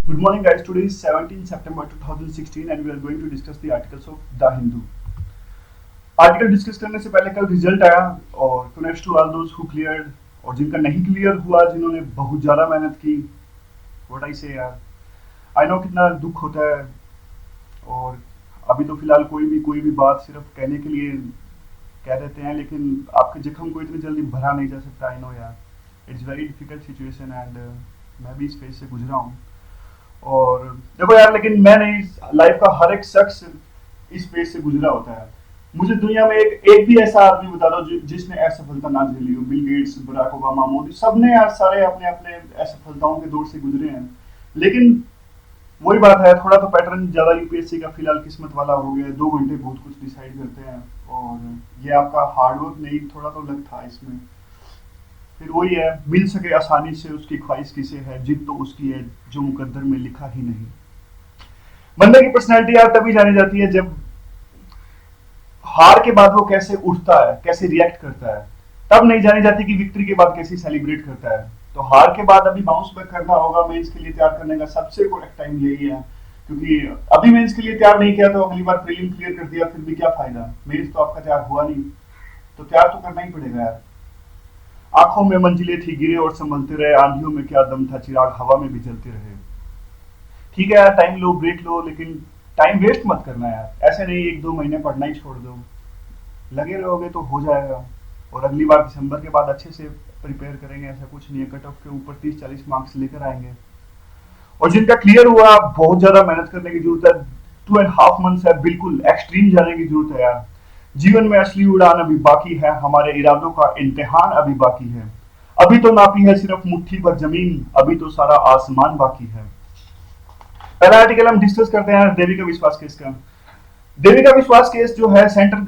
Good morning, guys. Today is 17 September 2016 and we are going to discuss the articles of The Hindu. Article discuss करने से पहले कल result आया और connects to all those who cleared और जिनका नहीं क्लियर हुआ, जिन्होंने बहुत ज़्यादा मेहनत की, व्हाट आई से यार, आई नो कितना दुख होता है। और अभी तो फिलहाल कोई भी बात सिर्फ कहने के लिए कह देते हैं, लेकिन आपके जख्म को इतनी जल्दी भरा नहीं जा सकता। आई नो यार, it's very difficult situation and मैं भी इस फेज से गुजरा हूँ। और देखो यार, लेकिन मैं नहीं, लाइफ का हर एक शख्स इस फेज से गुजरा होता है। मुझे दुनिया में एक भी ऐसा आदमी बता दो जिसने असफलता ना झेली हो। Bill Gates, Barack Obama, Modi, सबने यार सारे अपने अपने असफलताओं के दौर से गुजरे हैं। लेकिन वही बात है, थोड़ा तो पैटर्न ज्यादा यूपीएससी का फिलहाल किस्मत वाला हो गया है। 2 घंटे बहुत कुछ डिसाइड करते हैं और ये आपका हार्डवर्क नहीं, थोड़ा तो लग था इसमें। फिर वही है, मिल सके आसानी से उसकी ख्वाहिश किसे है, जिद तो उसकी है जो मुकद्दर में लिखा ही नहीं। बंदे की पर्सनैलिटी यार तभी जानी जाती है जब हार के बाद वो कैसे उठता है, कैसे रिएक्ट करता है। तब नहीं जानी जाती कि विक्ट्री के बाद कैसे सेलिब्रेट करता है। तो हार के बाद अभी बाउंस बैक करना होगा। मेंस के लिए तैयार करने का सबसे करेक्ट टाइम यही है, क्योंकि अभी मेंस के लिए तैयार नहीं किया तो अगली बार प्रीलिम क्लियर कर दिया, फिर भी क्या फायदा। मेंस तो आपका तैयार हुआ नहीं, तो तैयार तो करना ही पड़ेगा यार। आंखों में मंजिलें थी, गिरे और संभलते रहे, आंधियों में क्या दम था, चिराग हवा में भी जलते रहे। ठीक है यार, टाइम लो, ब्रेक लो, लेकिन टाइम वेस्ट मत करना यार। ऐसे नहीं 1-2 महीने पढ़ना ही छोड़ दो, लगे रहोगे तो हो जाएगा। और अगली बार दिसंबर के बाद अच्छे से प्रिपेयर करेंगे। ऐसा कुछ नहीं है, कट ऑफ के ऊपर 30-40 मार्क्स लेकर आएंगे। और जिनका क्लियर हुआ, बहुत ज्यादा मेहनत करने की जरूरत है। 2.5 मंथ्स है, बिल्कुल एक्सट्रीम जाने की जरूरत है यार। जीवन में असली उड़ान अभी बाकी है, हमारे इरादों का इम्तिहान अभी बाकी है। अभी तो नापी है सिर्फ मुट्ठी भर जमीन, अभी तो सारा आसमान बाकी है। पहला आर्टिकल हम डिस्कस करते हैं देविका विश्वास केस का। देविका विश्वास केस जो है, सेंटर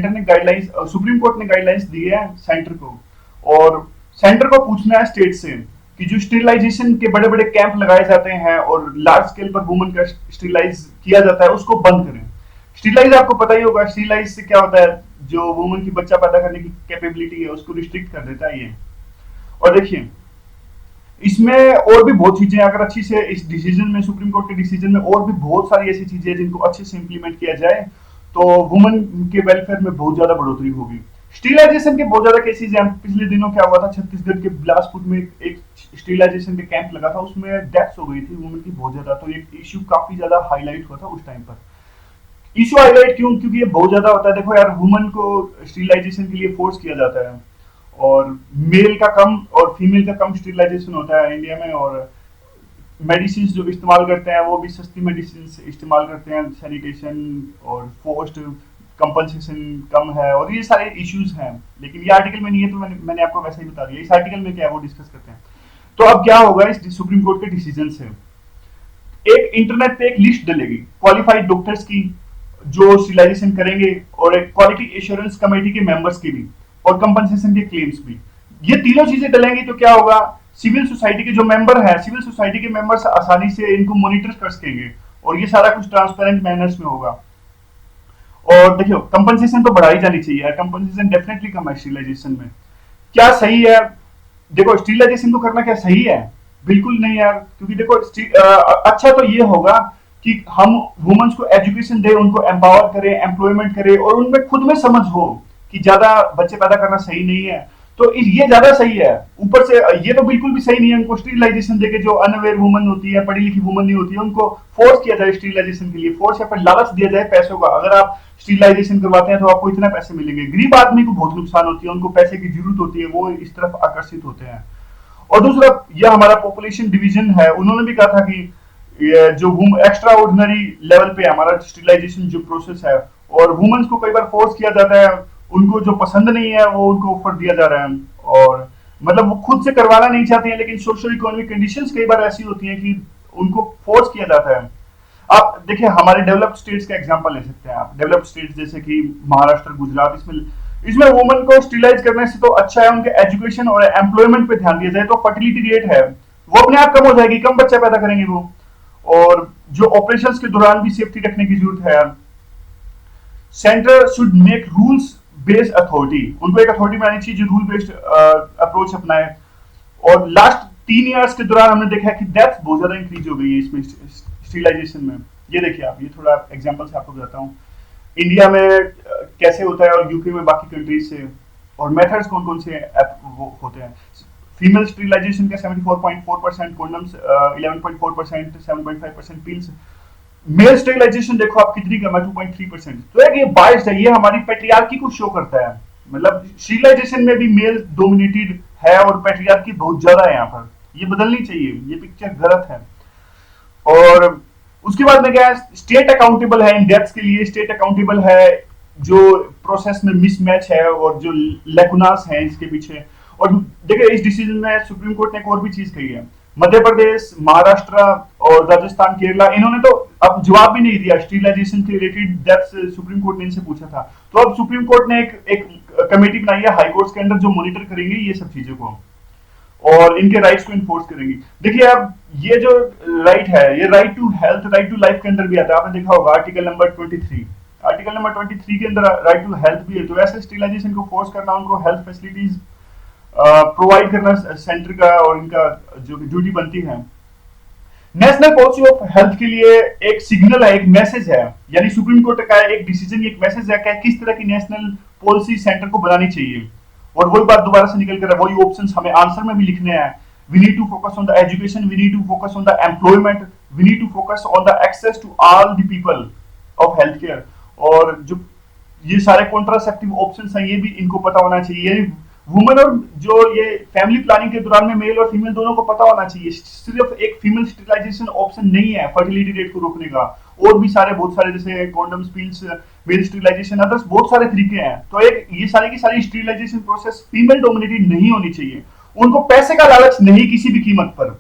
ने गाइडलाइंस, सुप्रीम कोर्ट ने गाइडलाइंस दिए हैं सेंटर को। और सेंटर को पूछना है स्टेट से कि जो स्टेरिलाइजेशन के बड़े बड़े कैंप लगाए जाते हैं और लार्ज स्केल पर वुमन का स्टेरिलाइज किया जाता है, उसको बंद करें। स्टेरिलाइज आपको पता ही होगा, स्टेरिलाइज से क्या होता है, जो वुमन की बच्चा पैदा करने की कैपेबिलिटी है उसको रिस्ट्रिक्ट कर देता है ये। और देखिए, इसमें और भी बहुत चीजें, अगर अच्छी से इस डिसीजन में, सुप्रीम कोर्ट के डिसीजन में और भी बहुत सारी ऐसी चीजें जिनको अच्छे से इंप्लीमेंट किया जाए तो वुमन के वेलफेयर में बहुत ज्यादा बढ़ोतरी होगी। स्टीलाइजेशन के बहुत ज्यादा केसेस हैं। पिछले दिनों क्या हुआ था, छत्तीसगढ़ के बिलासपुर में एक स्टीलाइजेशन के कैंप लगा था, उसमें डेथ्स हो गई थी वुमन की बहुत ज्यादा। तो एक इश्यू काफी ज्यादा हाईलाइट हुआ था उस टाइम पर। इश्यू हाईलाइट क्यों? क्योंकि ये बहुत ज्यादा होता है। देखो यार, वुमन को स्टीलाइजेशन के लिए फोर्स किया जाता है और मेल का कम और फीमेल का कम स्टीलाइजेशन होता है इंडिया में। और मेडिसिन जो इस्तेमाल करते हैं वो भी सस्ती मेडिसिन इस्तेमाल करते हैं, सैनिटेशन और फोर्स्ड कंपनसेशन कम है, और ये सारे इश्यूज हैं। लेकिन ये आर्टिकल में नहीं है, तो मैंने आपको वैसे ही बता दिया। इस आर्टिकल में क्या है वो डिस्कस करते हैं। तो अब क्या होगा इस सुप्रीम कोर्ट के डिसीजन से, एक इंटरनेट पे एक लिस्ट डलेगी क्वालिफाइड डॉक्टर्स की जो स्टीलाइजेशन करेंगे, और एक क्वालिटी एश्योरेंस कमेटी के मेंबर्स की भी, और कंपनसेशन के क्लेम्स भी। ये तीनों चीजें डलेंगी तो क्या होगा, सिविल सोसाइटी के जो मेंबर है, सिविल सोसाइटी के मेंबर्स आसानी से इनको मॉनिटर कर सकेंगे और ये सारा कुछ ट्रांसपेरेंट मैनर्स में होगा। और देखियो, कंपनसेशन तो बढ़ाई जानी चाहिए, कंपनसेशन डेफिनेटली कम है स्टीलाइजेशन में। क्या सही है? देखो, स्टीलाइजेशन को करना क्या सही है? बिल्कुल नहीं यार, क्योंकि देखो अच्छा तो ये होगा कि हम वुमेन्स को एजुकेशन दें, उनको एम्पावर करें, एम्प्लॉयमेंट करें, और उनमें खुद में समझ हो कि ज्यादा बच्चे पैदा करना सही नहीं है। तो ये ज्यादा सही है। ऊपर से ये तो बिल्कुल भी सही नहीं है उनको स्टीरिलाइजेशन देके, जो अनअवेयर वुमन होती है, पढ़ी लिखी वुमन नहीं होती है, उनको फोर्स किया जाए स्टीरिलाइजेशन के लिए, फोर्स या फिर लालच दिया जाए पैसों का। अगर आप स्टीरिलाइजेशन करवाते हैं तो आपको इतना पैसे मिलेंगे। गरीब आदमी को बहुत नुकसान होती है, उनको पैसे की जरूरत होती है, वो इस तरफ आकर्षित होते हैं। और दूसरा, यह हमारा पॉपुलेशन डिवीजन है, उन्होंने भी कहा था कि ये जो एक्स्ट्रा ऑर्डिनरी लेवल पे हमारा स्टीरिलाइजेशन जो प्रोसेस है, और वुमेन्स को कई बार फोर्स किया जाता है, उनको जो पसंद नहीं है वो उनको ऑफर दिया जा रहा है। और मतलब वो खुद से करवाना नहीं चाहते हैं, लेकिन सोशल इकोनॉमिक कंडीशंस कई बार ऐसी होती हैं कि उनको फोर्स किया जाता है। आप देखिए, हमारे डेवलप्ड स्टेट्स का एग्जांपल ले सकते हैं आप। डेवलप्ड स्टेट्स जैसे कि महाराष्ट्र, गुजरात, इसमें वुमेन को स्टीलाइज करने से तो अच्छा है उनके एजुकेशन और एम्प्लॉयमेंट पे ध्यान दिया जाए, तो फर्टिलिटी रेट है वो अपने आप कम हो जाएगी, कम बच्चा पैदा करेंगे वो। और जो ऑपरेशंस के दौरान भी सेफ्टी रखने की जरूरत है। Centre should make rules based authority, उनको एक अथॉरिटी बनानी चाहिए जो रूल बेस्ड अप्रोच अपनाए। और लास्ट 10 ईयर्स के दौरान हमने देखा कि डेथ बहुत ज्यादा इंक्रीज हो गई है इसमें स्टीरिलाइजेशन में। ये देखिए आप, ये थोड़ा एग्जांपल से आपको बताता हूँ इंडिया में कैसे होता है और यूके में बाकी कंट्रीज से, और मेथड्स कौन कौन से वो होते हैं। फीमेल स्टीरिलाइजेशन का 74.4%, कॉन्डम्स 11.4%, 7.5% पिल्स। मेल स्टेरिलाइजेशन देखो आप कितनी कम है, 2.3%। तो एक ये बाइस्ड है, ये हमारी पेट्रियार्की को शो करता है। मतलब स्टीरिलाइजेशन में भी मेल डोमिनेटेड है और पेट्रियार्की बहुत ज्यादा है यहाँ पर। ये बदलनी चाहिए, ये पिक्चर गलत है। और उसके बाद में क्या है, स्टेट अकाउंटेबल है इन डेथ्स के लिए, स्टेट अकाउंटेबल है जो प्रोसेस में मिसमैच है और जो लेकुनास है इसके पीछे। और देखिए इस डिसीजन में सुप्रीम कोर्ट ने एक और भी चीज कही है। मध्य प्रदेश, महाराष्ट्र और राजस्थान, केरला, इन्होंने तो अब जवाब भी नहीं दिया स्टीरिलाइजेशन के रिलेटेड डेथ्स। सुप्रीम कोर्ट ने इनसे पूछा था, तो अब सुप्रीम कोर्ट ने एक कमेटी बनाई है हाई कोर्ट के अंदर जो मॉनिटर करेंगे ये सब चीजों को और इनके राइट्स को इन्फोर्स करेंगी। देखिए अब ये जो राइट है, ये right to health, right to life के अंदर भी आता है। आपने देखा होगा आर्टिकल नंबर 23, आर्टिकल नंबर 23 के अंदर राइट टू हेल्थ भी है। तो ऐसे स्टीरिलाइजेशन को फोर्स करना, उनको हेल्थ फैसिलिटीज प्रोवाइड करना सेंटर का और इनका जो ड्यूटी बनती है। नेशनल पॉलिसी ऑफ हेल्थ के लिए एक सिग्नल है, एक मैसेज है, यानी सुप्रीम कोर्ट का एक डिसीजन, एक मैसेज है कि किस तरह की नेशनल पॉलिसी सेंटर को बनानी चाहिए। और वही बात दोबारा से निकल कर वही ऑप्शंस हमें आंसर में भी लिखने हैं। We need to focus on the education, we need to focus on the employment, we need to focus on the access to all the people of health care. और जो ये सारे कॉन्ट्रासेप्टिव ऑप्शंस हैं ये भी इनको पता होना चाहिए। वुमेन और जो ये फैमिली प्लानिंग के दौरान में मेल और फीमेल दोनों को पता होना चाहिए। सिर्फ एक फीमेल स्टेरिलाइजेशन ऑप्शन नहीं है फर्टिलिटी रेट को रोकने का, और भी सारे बहुत सारे जैसे condoms, pills, male sterilisation, others बहुत सारे तरीके हैं। तो एक ये सारी की सारी स्टेरिलाइजेशन प्रोसेस फीमेल डोमिनेटेड नहीं होनी चाहिए। उनको पैसे का लालच नहीं किसी भी कीमत पर।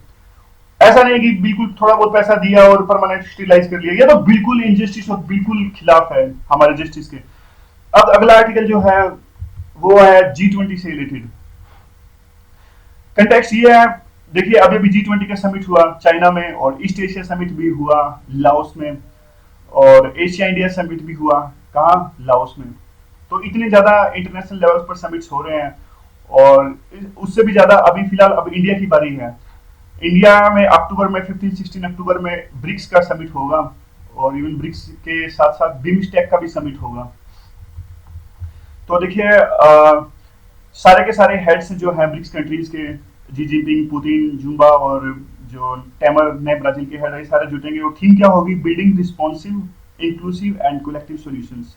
ऐसा नहीं कि बिल्कुल थोड़ा बहुत पैसा दिया और परमानेंट स्टेरिलाइज कर लिया, ये तो बिल्कुल इनजस्टिस और बिल्कुल खिलाफ है हमारे जस्टिस के। अब अगला आर्टिकल जो है वो है G20 से रिलेटेड। कंटेक्स्ट ये है, देखिए अभी भी G20 का समिट हुआ चाइना में, और ईस्ट एशिया समिट भी हुआ लाओस में, और एशिया इंडिया समिट भी हुआ कहाँ, लाओस में। तो इतने ज्यादा इंटरनेशनल लेवल पर समिट्स हो रहे हैं, और उससे भी ज्यादा अभी फिलहाल अब इंडिया की बारी है। इंडिया में अक्टूबर में 15-16 अक्टूबर में ब्रिक्स का समिट होगा, और इवन ब्रिक्स के साथ साथ बिम्स्टेक का भी समिट होगा। तो देखिए सारे के सारे हेड्स जो हैं ब्रिक्स कंट्रीज के, जी जिनपिंग, पुतिन, जुम्बा और जो टेमर ने ब्राजील के हेड है, सारे जुटेंगे। और थीम क्या होगी, building responsive, inclusive and collective solutions.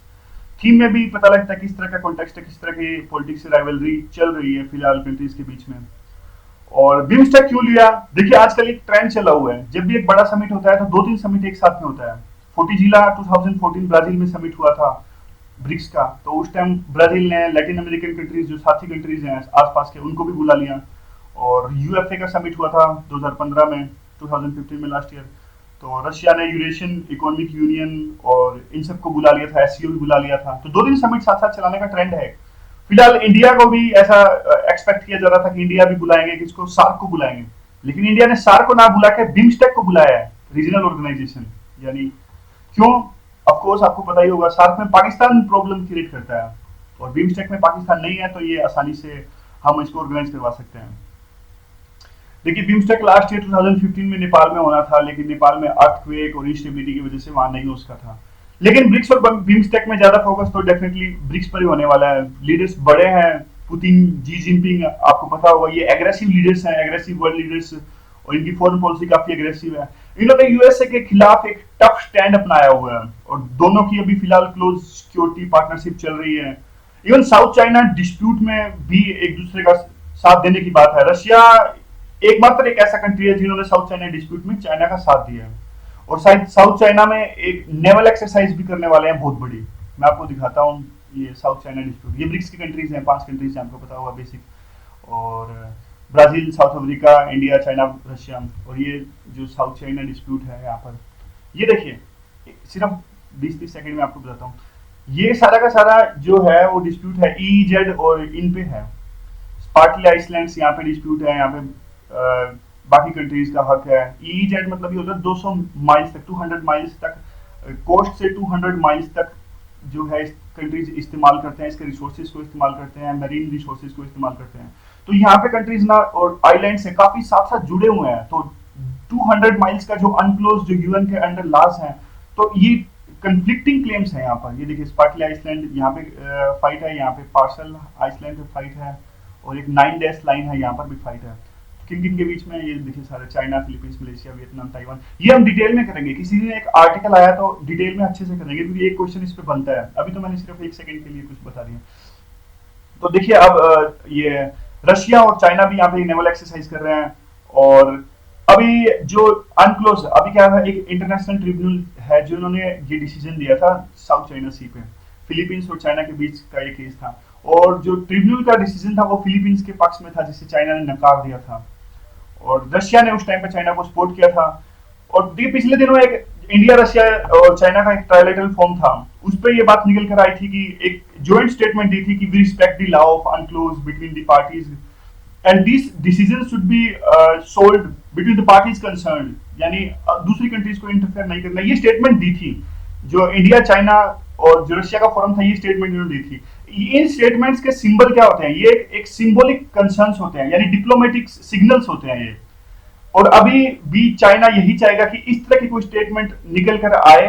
Theme में भी पता लगता है किस तरह का कॉन्टेक्स्ट है, किस तरह की पॉलिटिक्स राइवलरी चल रही है फिलहाल कंट्रीज के बीच में। और बिम्स्टेक क्यों लिया, देखिए आजकल एक ट्रेंड चला हुआ है, जब भी एक बड़ा समिट होता है तो 2-3 समिट एक साथ में होता है। फोर्टीजिला 2014 ब्राजील में समिट हुआ था ब्रिक्स का, तो उस टाइम ब्राजील ने लैटिन अमेरिकन कंट्रीज जो साथी कंट्रीज हैं आसपास के उनको भी बुला लिया। और यूएफए का समिट हुआ था 2015 में, 2015 में लास्ट ईयर। तो रशिया ने यूरेशियन इकोनॉमिक यूनियन और इन सबको बुला लिया था, एससीओ भी बुला लिया था। तो 2 दिन समिट साथ साथ चलाने का ट्रेंड है। फिलहाल इंडिया को भी ऐसा एक्सपेक्ट किया जा रहा था कि इंडिया भी बुलाएंगे, किसको, सार्क को बुलाएंगे। लेकिन इंडिया ने सार्क को ना बुला के बिम्स्टेक को बुलाया है, रीजनल ऑर्गेनाइजेशन। यानी क्यों, ऑफ कोर्स आपको पता ही होगा, सार्क में पाकिस्तान प्रॉब्लम क्रिएट करता है और बिम्स्टेक में पाकिस्तान नहीं है, तो ये आसानी से हम इसको ऑर्गेनाइज करवा सकते हैं। देखिए बिम्स्टेक लास्ट ईयर 2015 में नेपाल में होना था, लेकिन नेपाल में अर्थक्वेक और इंस्टेबिलिटी की वजह से वहां नहीं हो सका था। लेकिन ब्रिक्स और बिम्स्टेक में ज्यादा फोकस तो डेफिनेटली ब्रिक्स पर ही होने वाला है। लीडर्स बड़े हैं, पुतिन, जी जिनपिंग, आपको पता होगा ये एग्रेसिव लीडर्स हैं, एग्रेसिव वर्ल्ड लीडर्स, और इनकी फॉरेन पॉलिसी काफी एग्रेसिव है। इन्होंने यूएसए के खिलाफ एक टफ स्टैंड अपनाया हुआ है, और दोनों की अभी फिलहाल क्लोज सिक्योरिटी पार्टनरशिप चल रही है। इवन साउथ चाइना डिस्प्यूट में भी एक दूसरे का साथ देने की बात है। रशिया एकमात्र एक ऐसा कंट्री है जिन्होंने साउथ चाइना डिस्प्यूट में चाइना का साथ दिया है। और शायद साउथ चाइना में एक नेवल एक्सरसाइज भी करने वाले हैं बहुत बड़ी, मैं आपको दिखाता हूँ। ये साउथ चाइना डिस्प्यूट, ये ब्रिक्स की कंट्रीज हैं, 5 कंट्रीज हैं, आपको पता होगा बेसिक, और Brazil, south Africa, India, China, Russia. और ये जो साउथ चाइना डिस्प्यूट है यहाँ पर, ये देखिए सिर्फ 20-30 सेकंड में आपको बताता हूँ। ये सारा का सारा जो है वो डिस्प्यूट है EEZ और इन पे है। स्पार्टली आइसलैंड्स यहाँ पे डिस्प्यूट है, यहाँ पे बाकी कंट्रीज का हक है। EEZ मतलब ये होता है 200 माइल्स तक, 200 माइल्स तक, कोस्ट से 200 माइल्स तक जो है कंट्रीज इस्तेमाल करते हैं, इसके रिसोर्सेज को इस्तेमाल करते हैं, मरीन रिसोर्सेज को इस्तेमाल करते हैं। तो यहाँ पे कंट्रीज ना और आइलैंड से काफी साथ साथ जुड़े हुए हैं। तो 200 माइल्स का जो अनक्लोज जो यूएन के अंडर लॉज है, तो ये कंफ्लिक्टिंग क्लेम्स है यहाँ पर। ये देखिए स्पार्टली आइसलैंड यहाँ पे फाइट है, यहाँ पे पार्सल आइसलैंड पे फाइट है, और एक 9 डैश लाइन है यहाँ पर भी फाइट है। किन किन के बीच में, ये देखिए सारे China, Philippines, Malaysia, Vietnam, Taiwan. ये हम डिटेल में करेंगे, किसी ने एक आर्टिकल आया तो डिटेल में अच्छे से करेंगे, क्योंकि एक क्वेश्चन इस पे बनता है। अभी तो मैंने सिर्फ 1 सेकंड के लिए कुछ बता दिया। तो देखिए अब ये रशिया और चाइना भी यहाँ पे नेवल एक्सरसाइज कर रहे हैं। और अभी जो अनक्लोज, अभी क्या है, एक इंटरनेशनल ट्रिब्यूनल है जिन्होंने ये डिसीजन दिया था साउथ चाइना सी पे, फिलीपींस और चाइना के बीच का ये केस था। और जो ट्रिब्यूनल का डिसीजन था वो फिलीपींस के पक्ष में था, जिसे चाइना ने नकार दिया था, और रशिया ने उस टाइम पे चाइना को सपोर्ट किया था। और ये पिछले दिनों एक इंडिया, रशिया और चाइना का एक ट्रायलेटरल फॉर्म था, उस पर ये बात निकल कर आई थी कि एक ज्वाइंट स्टेटमेंट दी थी कि we respect the law of UNCLOS between the parties and this decision should be solved between the parties concern, यानी दूसरी कंट्रीज को इंटरफेयर नहीं करना। ये स्टेटमेंट दी थी जो इंडिया, चाइना और जो रशिया का फोरम था, ये स्टेटमेंट इन्होंने दी थी। इन स्टेटमेंट्स के सिंबल क्या होते हैं? ये एक सिंबॉलिक कंसर्न्स होते हैं, यानी डिप्लोमेटिक सिग्नल्स होते हैं ये। और अभी भी चाइना यही चाहेगा कि इस तरह की कोई स्टेटमेंट निकल कर आए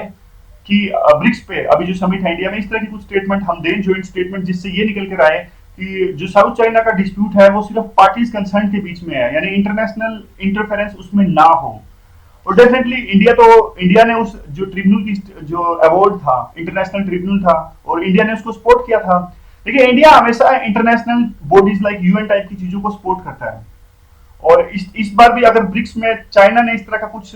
कि ब्रिक्स पे अभी जो समिट है इंडिया में, इस तरह की कुछ स्टेटमेंट हम दें, ज्वाइंट स्टेटमेंट, जिससे ये निकल कर आए कि जो साउथ चाइना का डिस्प्यूट है वो सिर्फ पार्टीज कंसर्न के बीच में है, यानी इंटरनेशनल इंटरफेरेंस उसमें ना हो। और डेफिनेटली इंडिया ने उस जो ट्रिब्यूनल की जो अवार्ड था, इंटरनेशनल ट्रिब्यूनल था, और इंडिया ने उसको सपोर्ट किया था। देखिए इंडिया हमेशा international bodies like UN type की चीजों को सपोर्ट करता है। और इस बार भी अगर ब्रिक्स में चाइना ने इस तरह का कुछ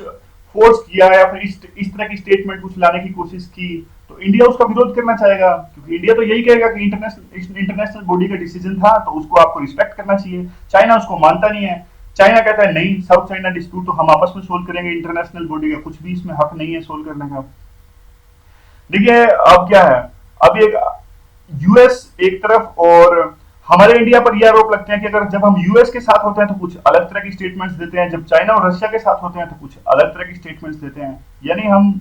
फोर्स किया या फिर इस तरह की स्टेटमेंट कुछ लाने की कोशिश की, तो इंडिया उसका विरोध करना चाहेगा, क्योंकि इंडिया तो यही कहेगा कि इंटरनेशनल बॉडी का डिसीजन था तो उसको आपको रिस्पेक्ट करना चाहिए। चाइना उसको मानता नहीं है। चाइना कहता है नहीं, साउथ चाइना डिस्प्यूट तो हम आपस में सोल्व करेंगे, इंटरनेशनल बॉडी का कुछ भी इसमें हक नहीं है सोल्व करने का। देखिए अब क्या है, अब एक यूएस एक तरफ और हमारे इंडिया पर यह आरोप लगते हैं कि अगर जब हम यूएस के साथ होते हैं तो कुछ अलग तरह की स्टेटमेंट्स देते हैं, जब चाइना और रशिया के साथ होते हैं तो कुछ अलग तरह की स्टेटमेंट्स देते हैं, यानी हम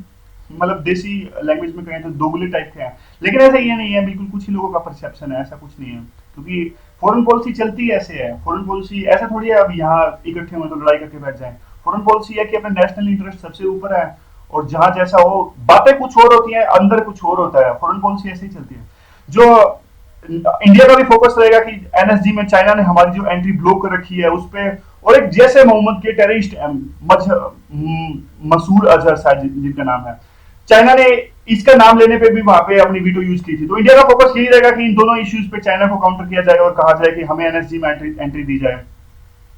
मतलब देसी लैंग्वेज में कहें तो दोगले टाइप के हैं। लेकिन ऐसा ये नहीं है, बिल्कुल कुछ ही लोगों का परसेप्शन है, ऐसा कुछ नहीं है, क्योंकि फॉरेन पॉलिसी चलती ऐसे है। फॉरेन पॉलिसी ऐसा थोड़ी है अब यहाँ इकट्ठे हुए तो लड़ाई करके बैठ जाए। फॉरेन पॉलिसी है कि अपने नेशनल इंटरेस्ट सबसे ऊपर है, और जहां जैसा हो, बातें कुछ और होती है, अंदर कुछ और होता है। फॉरेन पॉलिसी ऐसे ही चलती है। जो इंडिया का भी फोकस रहेगा कि एनएसजी में चाइना ने हमारी जो एंट्री ब्लॉक कर रखी है उस पे, और एक जैसे मोहम्मद के टेररिस्ट मसूद अजहर शायद जिनका नाम है, चाइना ने इसका नाम लेने पे भी वहां पे अपनी वीटो यूज की थी। तो इंडिया का फोकस यही रहेगा कि इन दोनों इश्यूज पे चाइना को काउंटर किया जाए और कहा जाए कि हमें एनएसजी में एंट्री दी जाए।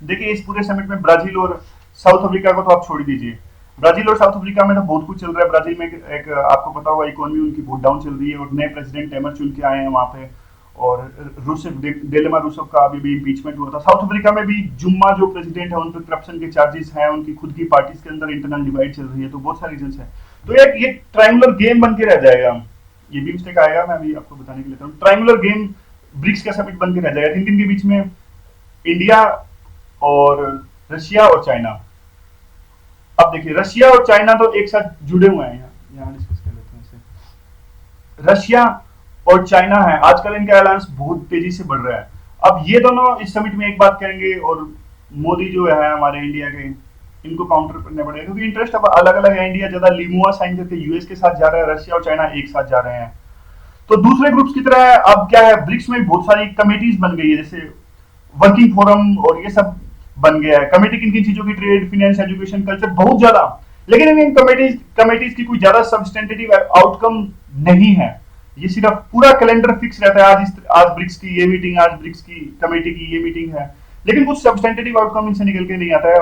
देखिए इस पूरे समिट में ब्राजील और साउथ अफ्रीका को तो आप छोड़ दीजिए। ब्राजील और साउथ अफ्रीका में तो बहुत कुछ चल रहा है। ब्राजील में एक आपको पता होगा इकोनॉमी उनकी बहुत डाउन चल रही है, और नए प्रेसिडेंट एमर चुन के आए हैं वहां पे, और रूसेफ डेलेमा रूसेफ का अभी भी इम्पीचमेंट हुआ था। साउथ अफ्रीका में भी जुम्मा जो प्रेसिडेंट है उन पर करप्शन के चार्जेस हैं, उनकी खुद की पार्टीज के अंदर इंटरनल डिवाइड चल रही है, तो बहुत सारे रीजंस है। तो ये ट्रायंगुलर गेम बन के रह जाएगा। ये भी मिस्टेक आएगा, मैं अभी आपको बताने के लिए हूँ। ट्रायंगुलर गेम ब्रिक्स का समिट बन के रह जाएगा, किन किन के बीच में? इंडिया और रशिया और चाइना। अब देखिए रशिया और चाइना तो एक साथ जुड़े हुए हैं, यहाँ डिस्कस कर लेते हैं इसे। रशिया और चाइना है, आजकल इनका अलायंस बहुत तेजी से बढ़ रहा है। अब ये दोनों इस समिट में एक बात करेंगे, और मोदी जो है हमारे इंडिया के, इनको काउंटर करने पड़ेगा, क्योंकि इंटरेस्ट अब अलग अलग है। इंडिया ज्यादा लिमुआ साइन करके यूएस के साथ जा रहा है, रशिया और चाइना एक साथ जा रहे हैं। तो दूसरे ग्रुप्स की तरह अब क्या है, ब्रिक्स में बहुत सारी कमेटीज बन गई है, जैसे वर्किंग फोरम और ये सब बन गया है। कमेटी किन किन चीजों की? ट्रेड, फाइनेंस, एजुकेशन, कल्चर, बहुत ज्यादा। लेकिन इन कमेटीज की कोई ज्यादा सब्सटेंटिव आउटकम नहीं है। ये सिर्फ पूरा कैलेंडर फिक्स रहता है, आज ब्रिक्स की ये मीटिंग, आज ब्रिक्स की कमेटी की ये मीटिंग है, लेकिन कुछ सब्सटेंटिव आउटकम इनसे निकल के नहीं आता है।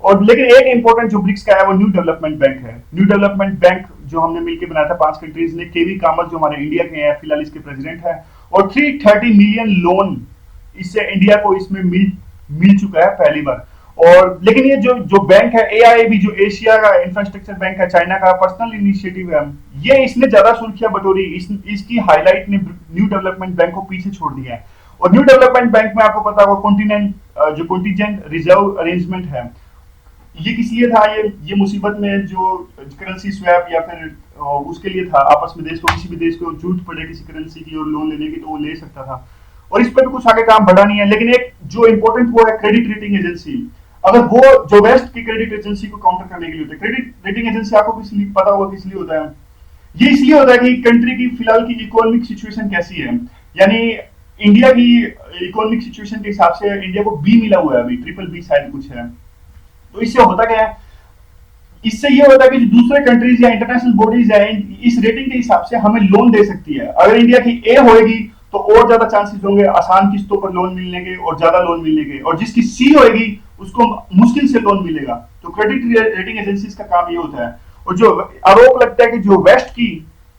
और लेकिन एक इंपॉर्टेंट जो ब्रिक्स का है वो न्यू डेवलपमेंट बैंक है। न्यू डेवलपमेंट बैंक जो हमने मिलकर बनाया था 5 कंट्रीज ने, केवी कामत जो हमारे इंडिया के हैं फिलहाल इसके प्रेसिडेंट है, और 330 मिलियन लोन इससे इंडिया को इसमें मिल चुका है पहली बार। और लेकिन ये जो बैंक है एआईबी, जो एशिया का इंफ्रास्ट्रक्चर बैंक है, चाइना का पर्सनल इनिशिएटिव है, ये इसने ज्यादा सुर्खियां बटोरी, इसकी हाईलाइट ने न्यू डेवलपमेंट बैंक को पीछे छोड़ दिया है। और न्यू डेवलपमेंट बैंक में आपको पता होगा कॉन्टिजेंट रिजर्व अरेंजमेंट है, ये किस लिए था? ये मुसीबत में जो करेंसी स्वैप या फिर उसके लिए था, आपस में देश को, किसी भी देश को जरूरत पड़े किसी करेंसी की और लोन लेने की तो वो ले सकता था। और इस पर भी कुछ आगे काम बढ़ा नहीं है। लेकिन एक जो इंपॉर्टेंट वो है क्रेडिट रेटिंग एजेंसी, अगर वो जो वेस्ट की क्रेडिट एजेंसी को काउंटर करने के लिए होते हैं। क्रेडिट रेटिंग एजेंसी आपको किस लिए पता होगा किस लिए होता है? ये इसलिए होता है कि कंट्री की फिलहाल की इकोनॉमिक सिचुएशन कैसी है, यानी इंडिया की इकोनॉमिक सिचुएशन के हिसाब से इंडिया को बी मिला हुआ है, अभी ट्रिपल बी शायद कुछ है। तो इससे होता क्या है, इससे ये होता है कि जो दूसरे कंट्रीज या इंटरनेशनल बॉडीज है इस रेटिंग के हिसाब से हमें लोन दे सकती है। अगर इंडिया की ए होएगी तो और ज्यादा चांसेस होंगे आसान किस्तों पर लोन मिलने के और ज्यादा लोन मिलने के, और जिसकी सी होएगी उसको मुश्किल से लोन मिलेगा। तो क्रेडिट रेटिंग एजेंसीज का काम ये होता है। और जो आरोप लगता है कि जो वेस्ट की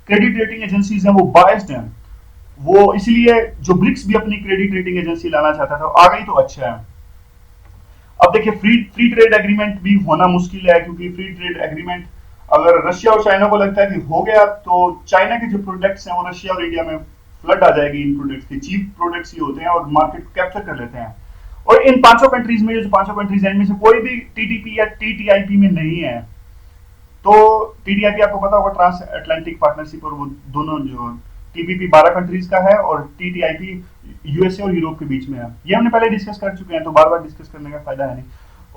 क्रेडिट रेटिंग एजेंसीज हैं वो बायस्ड हैं, वो इसलिए जो ब्रिक्स भी अपनी क्रेडिट रेटिंग एजेंसी लाना चाहता था, आ गई तो अच्छा है। अब देखिए फ्री ट्रेड एग्रीमेंट भी होना मुश्किल है, क्योंकि फ्री ट्रेड एग्रीमेंट अगर रशिया और चाइना को लगता है कि हो गया तो चाइना के जो प्रोडक्ट्स हैं वो रशिया और इंडिया में फ्लड आ जाएगी। इन प्रोडक्ट्स की चीप प्रोडक्ट्स ही होते हैं और मार्केट को कैप्चर कर लेते हैं। और इन पांचों कंट्रीज में, जो पांचों कंट्रीज हैं, इनमें से कोई भी टीटीपी या टीटीआईपी में नहीं है। तो टीटीआईपी आपको पता होगा, ट्रांस अटलांटिक पार्टनरशिप, और वो दोनों जो टीपीपी 12 कंट्रीज का है और टीटीआईपी यूएसए और यूरोप के बीच में है। ये हमने पहले डिस्कस कर चुके हैं, तो बार बार डिस्कस करने का फायदा है नहीं।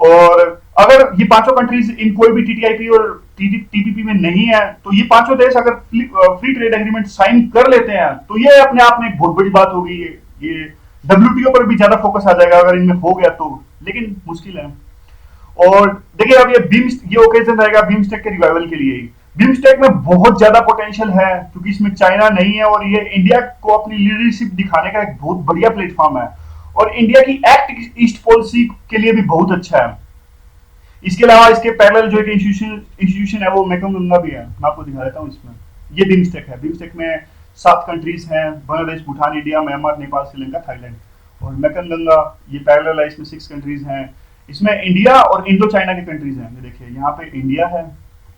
और अगर ये पांचों कंट्रीज इन कोई भी टीटीआईपी और टीपीपी में नहीं है, तो ये पांचों देश अगर फ्री ट्रेड एग्रीमेंट साइन कर लेते हैं तो ये अपने आप में एक बहुत बड़ी बात होगी। ये डब्ल्यूटीओ पर भी ज्यादा फोकस आ जाएगा अगर इनमें हो गया तो, लेकिन मुश्किल है। और देखिए अब ये ओकेजन रहेगा बिम्स्टेक के रिवाइवल के लिए। बिम्स्टेक में बहुत ज्यादा पोटेंशियल है, क्योंकि इसमें चाइना नहीं है और ये इंडिया को अपनी लीडरशिप दिखाने का एक बहुत बढ़िया प्लेटफॉर्म है। और इंडिया की एक्ट ईस्ट पॉलिसी के लिए भी बहुत अच्छा है। इसके अलावा इसके पैरेलल जो एक इंस्टीट्यूशन है वो मेकंग गंगा भी है, मैं आपको दिखा देता हूँ। इसमें ये बिम्स्टेक है। बिम्स्टेक में 7 कंट्रीज हैं, Bangladesh, Bhutan, India, Myanmar, Nepal, Sri Lanka, Thailand. और मेकंग गंगा ये पैरेलल है, इसमें 6 कंट्रीज हैं। इसमें इंडिया और इंडो चाइना के कंट्रीज हैं। ये देखिए यहाँ पे इंडिया है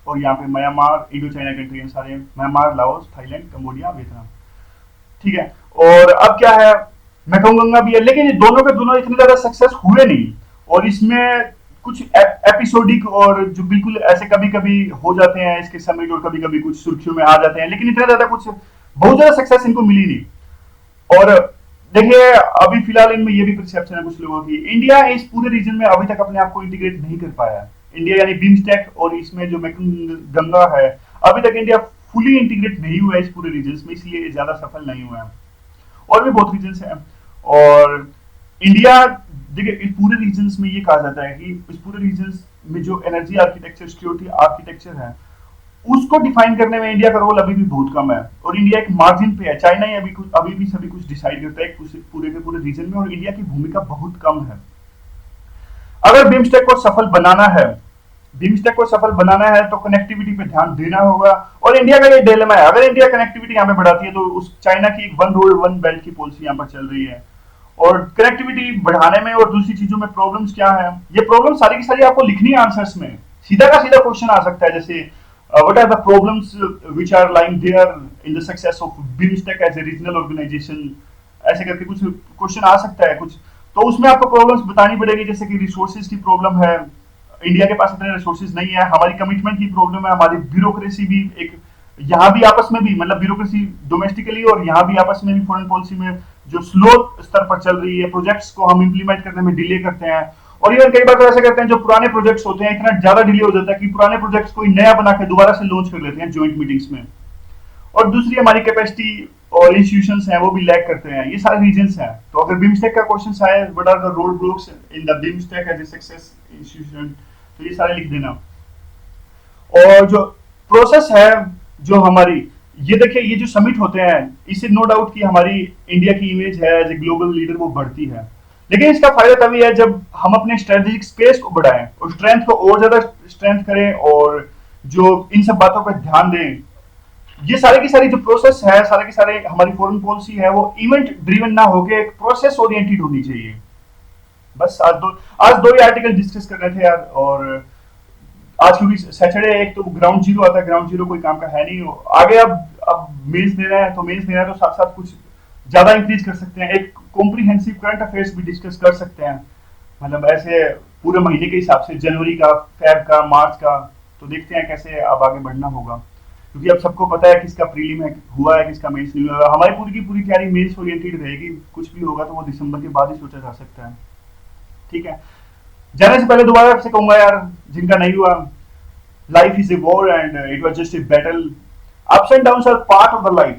और यहाँ पे म्यांमार, इंडो चाइना कंट्री हैं सारे, Myanmar, Laos, Thailand, Cambodia, Vietnam. ठीक है। और अब क्या है, मेकंग गंगा भी है, लेकिन ये दोनों के दोनों इतने ज्यादा सक्सेस हुए नहीं। और इसमें कुछ एपिसोडिक और जो बिल्कुल ऐसे कभी कभी हो जाते हैं इसके समिट, और कभी कभी कुछ सुर्खियों में आ जाते हैं, लेकिन इतना ज्यादा कुछ बहुत ज्यादा सक्सेस इनको मिली नहीं। और देखिए अभी फिलहाल इनमें ये भी परसेप्शन है कुछ लोगों की, इंडिया इस पूरे रीजन में अभी तक अपने आप को इंटीग्रेट नहीं कर पाया। इंडिया यानी बिम्स्टेक और इसमें जो मेकंग गंगा है, अभी तक इंडिया फुली इंटीग्रेट नहीं हुआ है इस पूरे रीजन में, इसलिए ज्यादा सफल नहीं हुआ है। और भी बहुत रीजन है। और इंडिया देखिए इस पूरे रीजन में ये कहा जाता है कि इस पूरे रीजन में जो एनर्जी आर्किटेक्चर, सिक्योरिटी आर्किटेक्चर है, उसको डिफाइन करने में इंडिया का रोल अभी भी बहुत कम है। और इंडिया एक मार्जिन पे है, चाइना ही अभी भी सभी कुछ डिसाइड करता है पूरे के पूरे रीजन में, और इंडिया की भूमिका बहुत कम है। अगर बिम्स्टेक को सफल बनाना है, बिम्स्टेक को सफल बनाना है तो कनेक्टिविटी पे ध्यान देना होगा। और इंडिया का ये डिलेमा है, अगर इंडिया कनेक्टिविटी यहाँ पे बढ़ाती है तो उस चाइना की वन रोड वन बेल्ट की पॉलिसी यहाँ पर चल रही है। और कनेक्टिविटी बढ़ाने में और दूसरी चीजों में प्रॉब्लम्स क्या है, ये प्रॉब्लम सारी की सारी आपको लिखनी है आंसर्स में। सीधा का सीधा क्वेश्चन आ सकता है, जैसे what are the problems which are lying there in the success of BIMSTEC as a regional organisation, ऐसे करके कुछ क्वेश्चन आ सकता है कुछ। तो उसमें आपको प्रॉब्लम्स बतानी पड़ेगी, जैसे कि रिसोर्सेज की प्रॉब्लम है, इंडिया के पास इतने रिसोर्सेज नहीं है, हमारी कमिटमेंट की प्रॉब्लम है, हमारी ब्यूरोक्रेसी भी एक, यहाँ भी आपस में भी मतलब ब्यूरोक्रेसी डोमेस्टिकली और यहाँ भी आपस में भी फॉरेन पॉलिसी में जो स्लो स्तर पर चल रही है, प्रोजेक्ट्स को हम इंप्लीमेंट करने में डिले करते हैं। और इवन कई बार तो ऐसे करते हैं जो पुराने प्रोजेक्ट्स होते हैं इतना ज्यादा डिले हो जाता है कि पुराने प्रोजेक्ट्स कोई नया बना के दोबारा से लॉन्च कर लेते हैं ज्वाइंट मीटिंग्स में। और दूसरी हमारी कैपेसिटी और इंस्टीट्यूशंस हैं वो भी लैग करते हैं। ये सारे रीजंस हैं। तो अगर बिम्स्टेक का क्वेश्चन आए what are the roadblocks in the BIMSTEC as a success institution, तो ये सारे लिख देना। और जो प्रोसेस है जो हमारी, ये देखिए ये जो समिट होते हैं, इससे नो डाउट कि हमारी इंडिया की इमेज है एज ए ग्लोबल लीडर वो बढ़ती है। लेकिन इसका फायदा तभी है जब हम अपने स्ट्रेटेजिक स्पेस को बढ़ाएं और स्ट्रेंथ को और ज्यादा स्ट्रेंथ करें और जो इन सब बातों पर ध्यान दें। ये सारे की सारी जो प्रोसेस है, सारे के सारे हमारी फॉरेन पॉलिसी है वो इवेंट ड्रिवन ना होके एक प्रोसेस ओरिएंटेड होनी चाहिए। बस आज दो ही आर्टिकल डिस्कस कर रहे थे यार। और आज क्योंकि सैटरडे एक तो ग्राउंड जीरो आता है, ग्राउंड जीरो कोई काम का है नहीं। आगे अब मेंस देना है तो मेंस देना है तो साथ साथ कुछ ज्यादा इंक्रीज कर सकते हैं, एक कॉम्प्रिहेंसिव करंट अफेयर्स भी डिस्कस कर सकते हैं, मतलब ऐसे पूरे महीने के हिसाब से, जनवरी का, फेब का, मार्च का। तो देखते हैं कैसे अब आगे बढ़ना होगा। क्योंकि अब सबको पता है किसका प्रीलिम है हुआ है, किसका मेंस नहीं हुआ। हमारी पूरी की पूरी तैयारी मेंस ओरिएंटेड रहेगी, कुछ भी होगा तो वो दिसंबर के बाद ही सोचा जा सकता है। ठीक है, जाने से पहले दोबारा आपसे कहूंगा यार, जिनका नहीं हुआ, life is a war and it was just a battle. Ups and downs are part of the life,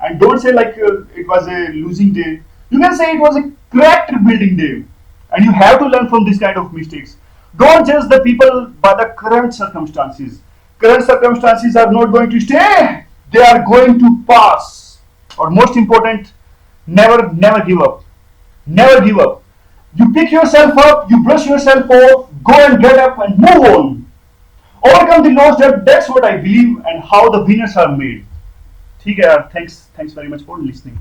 and don't say like it was a losing day. You can say it was a character building day, and you have to learn from this kind of mistakes. Don't judge the people by the current circumstances. Current circumstances are not going to stay, they are going to pass. Or most important, never give up. Never give up. You pick yourself up, you brush yourself off, go and get up and move on. Overcome the loss. That's what I believe and how the winners are made. ठीक है यार, thanks very much for listening.